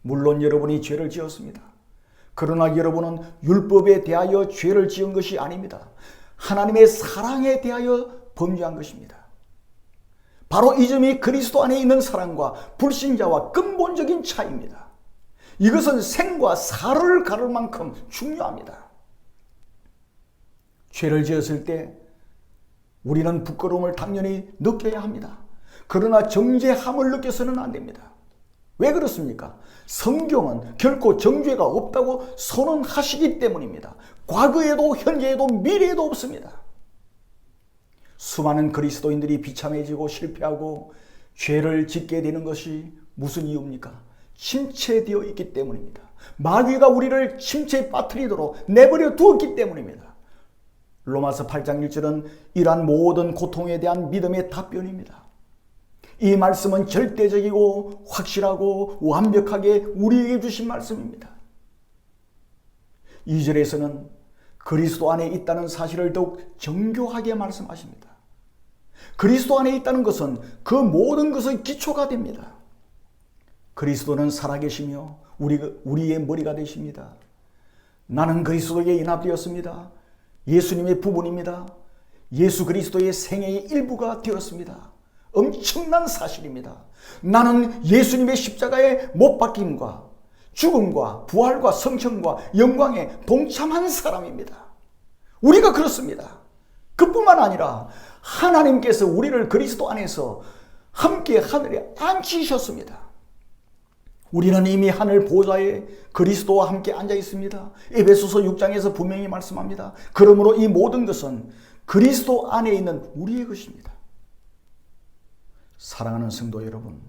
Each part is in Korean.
물론 여러분이 죄를 지었습니다. 그러나 여러분은 율법에 대하여 죄를 지은 것이 아닙니다. 하나님의 사랑에 대하여 범죄한 것입니다. 바로 이 점이 그리스도 안에 있는 사랑과 불신자와 근본적인 차이입니다. 이것은 생과 사를 가를 만큼 중요합니다. 죄를 지었을 때 우리는 부끄러움을 당연히 느껴야 합니다. 그러나 정죄함을 느껴서는 안 됩니다. 왜 그렇습니까? 성경은 결코 정죄가 없다고 선언하시기 때문입니다. 과거에도 현재에도 미래에도 없습니다. 수많은 그리스도인들이 비참해지고 실패하고 죄를 짓게 되는 것이 무슨 이유입니까? 침체되어 있기 때문입니다. 마귀가 우리를 침체에 빠뜨리도록 내버려 두었기 때문입니다. 로마서 8장 1절은 이러한 모든 고통에 대한 믿음의 답변입니다. 이 말씀은 절대적이고 확실하고 완벽하게 우리에게 주신 말씀입니다. 2절에서는 그리스도 안에 있다는 사실을 더욱 정교하게 말씀하십니다. 그리스도 안에 있다는 것은 그 모든 것의 기초가 됩니다. 그리스도는 살아계시며 우리의 머리가 되십니다. 나는 그리스도에게 연합되었습니다. 예수님의 부분입니다. 예수 그리스도의 생애의 일부가 되었습니다. 엄청난 사실입니다. 나는 예수님의 십자가에 못 박힘과 죽음과 부활과 성천과 영광에 동참한 사람입니다. 우리가 그렇습니다. 그뿐만 아니라 하나님께서 우리를 그리스도 안에서 함께 하늘에 앉히셨습니다. 우리는 이미 하늘 보좌에 그리스도와 함께 앉아 있습니다. 에베소서 6장에서 분명히 말씀합니다. 그러므로 이 모든 것은 그리스도 안에 있는 우리의 것입니다. 사랑하는 성도 여러분,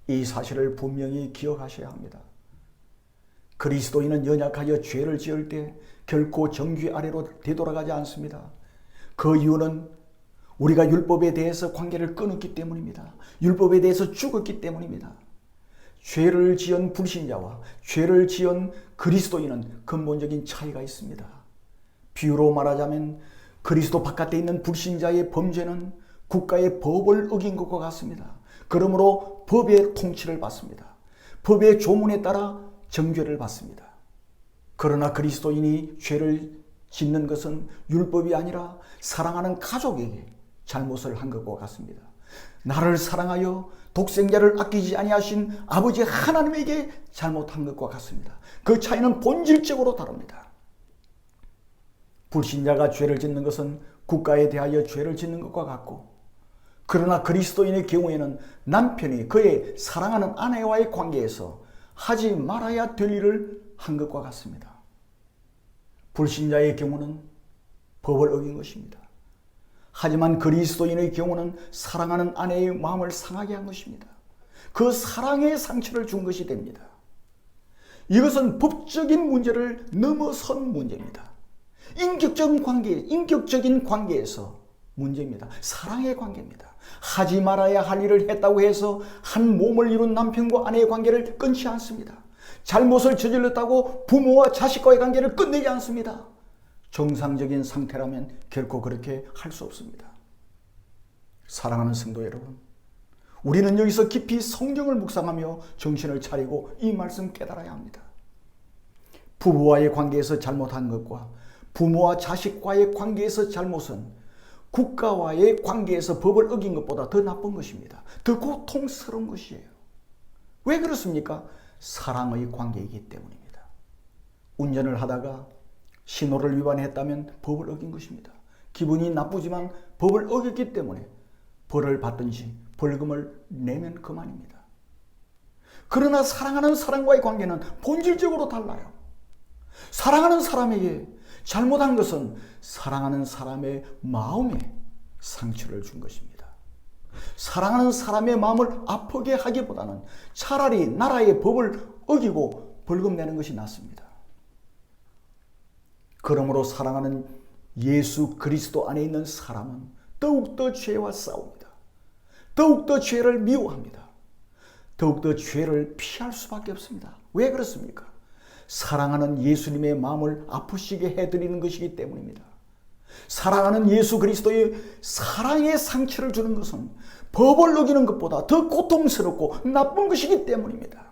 이 사실을 분명히 기억하셔야 합니다. 그리스도인은 연약하여 죄를 지을 때 결코 정죄 아래로 되돌아가지 않습니다. 그 이유는 우리가 율법에 대해서 관계를 끊었기 때문입니다. 율법에 대해서 죽었기 때문입니다. 죄를 지은 불신자와 죄를 지은 그리스도인은 근본적인 차이가 있습니다. 비유로 말하자면 그리스도 바깥에 있는 불신자의 범죄는 국가의 법을 어긴 것과 같습니다. 그러므로 법의 통치를 받습니다. 법의 조문에 따라 정죄를 받습니다. 그러나 그리스도인이 죄를 짓는 것은 율법이 아니라 사랑하는 가족에게 잘못을 한 것과 같습니다. 나를 사랑하여 독생자를 아끼지 아니하신 아버지 하나님에게 잘못한 것과 같습니다. 그 차이는 본질적으로 다릅니다. 불신자가 죄를 짓는 것은 국가에 대하여 죄를 짓는 것과 같고, 그러나 그리스도인의 경우에는 남편이 그의 사랑하는 아내와의 관계에서 하지 말아야 될 일을 한 것과 같습니다. 불신자의 경우는 법을 어긴 것입니다. 하지만 그리스도인의 경우는 사랑하는 아내의 마음을 상하게 한 것입니다. 그 사랑의 상처를 준 것이 됩니다. 이것은 법적인 문제를 넘어선 문제입니다. 인격적인 관계에서 문제입니다. 사랑의 관계입니다. 하지 말아야 할 일을 했다고 해서 한 몸을 이룬 남편과 아내의 관계를 끊지 않습니다. 잘못을 저질렀다고 부모와 자식과의 관계를 끝내지 않습니다. 정상적인 상태라면 결코 그렇게 할 수 없습니다. 사랑하는 성도 여러분, 우리는 여기서 깊이 성경을 묵상하며 정신을 차리고 이 말씀 깨달아야 합니다. 부부와의 관계에서 잘못한 것과 부모와 자식과의 관계에서 잘못은 국가와의 관계에서 법을 어긴 것보다 더 나쁜 것입니다. 더 고통스러운 것이에요. 왜 그렇습니까? 사랑의 관계이기 때문입니다. 운전을 하다가 신호를 위반했다면 법을 어긴 것입니다. 기분이 나쁘지만 법을 어겼기 때문에 벌을 받든지 벌금을 내면 그만입니다. 그러나 사랑하는 사람과의 관계는 본질적으로 달라요. 사랑하는 사람에게 잘못한 것은 사랑하는 사람의 마음에 상처를 준 것입니다. 사랑하는 사람의 마음을 아프게 하기보다는 차라리 나라의 법을 어기고 벌금 내는 것이 낫습니다. 그러므로 사랑하는 예수 그리스도 안에 있는 사람은 더욱더 죄와 싸웁니다. 더욱더 죄를 미워합니다. 더욱더 죄를 피할 수밖에 없습니다. 왜 그렇습니까? 사랑하는 예수님의 마음을 아프시게 해드리는 것이기 때문입니다. 사랑하는 예수 그리스도의 사랑의 상처를 주는 것은 법을 어기는 것보다 더 고통스럽고 나쁜 것이기 때문입니다.